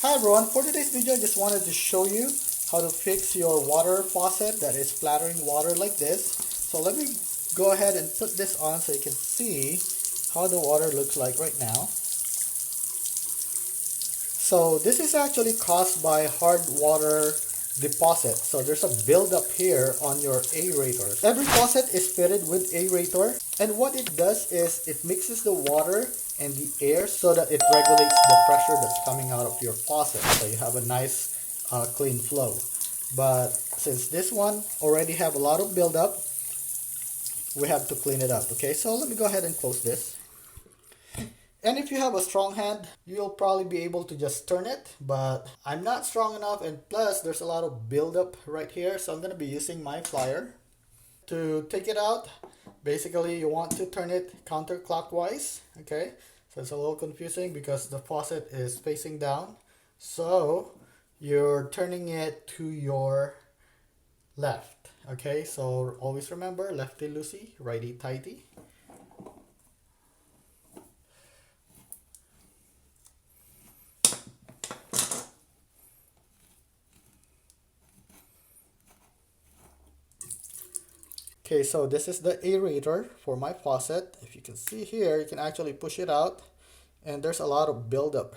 Hi everyone, for today's video I just wanted to show you how to fix your water faucet that is splattering water like this. So let me go ahead and put this on so you can see how the water looks like right now. So this is actually caused by hard water deposit. So there's a buildup here on your aerator. Every faucet is fitted with aerator, and what it does is it mixes the water and the air so that it regulates the pressure that's coming out of your faucet, so you have a nice clean flow. But since this one already have a lot of buildup, we have to clean it up. Okay, so let me go ahead and close this. And if you have a strong hand, you'll probably be able to just turn it, but I'm not strong enough, and plus there's a lot of buildup right here, so I'm going to be using my plier to take it out. Basically, you want to turn it counterclockwise, okay? So it's a little confusing because the faucet is facing down, so you're turning it to your left, okay? So always remember, lefty loosey, righty tighty. Okay, so this is the aerator for my faucet. If you can see here, you can actually push it out, and there's a lot of buildup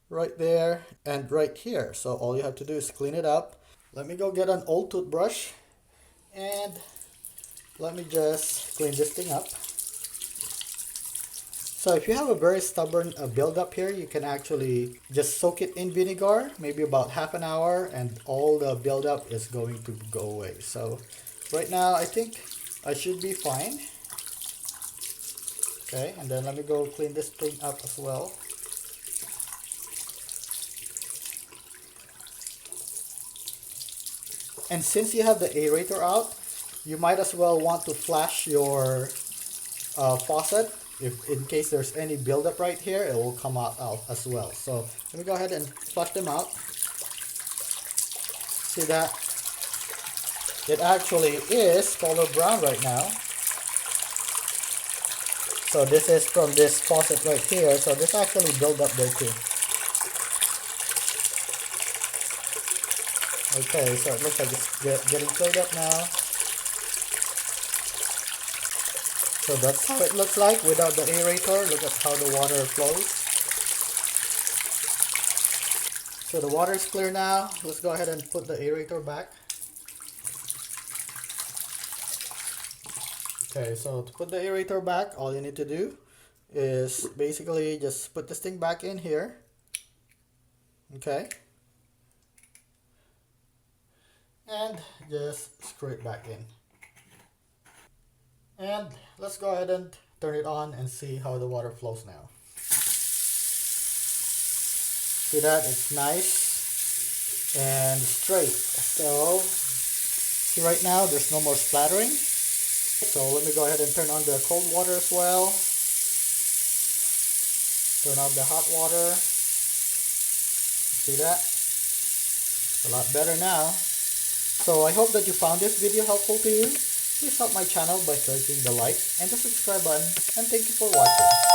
right there and right here. So all you have to do is clean it up. Let me go get an old toothbrush and let me just clean this thing up. So if you have a very stubborn buildup here, you can actually just soak it in vinegar, maybe about half an hour, and all the buildup is going to go away. So right now, I think I should be fine. Okay, and then let me go clean this thing up as well. And since you have the aerator out, you might as well want to flash your faucet. If in case there's any buildup right here, it will come out as well. So let me go ahead and flush them out. See that? It actually is color brown right now. So this is from this faucet right here. So this actually built up there too. Okay, so it looks like it's getting cleared up now. So that's how it looks like without the aerator. Look at how the water flows. So the water is clear now. Let's go ahead and put the aerator back. Okay, so to put the aerator back, all you need to do is basically just put this thing back in here. Okay. And just screw it back in. And let's go ahead and turn it on and see how the water flows now. See that? It's nice and straight. So see right now there's no more splattering. So let me go ahead and turn on the cold water as well. Turn off the hot water. See that? It's a lot better now. So I hope that you found this video helpful to you. Please help my channel by clicking the like and the subscribe button, and thank you for watching.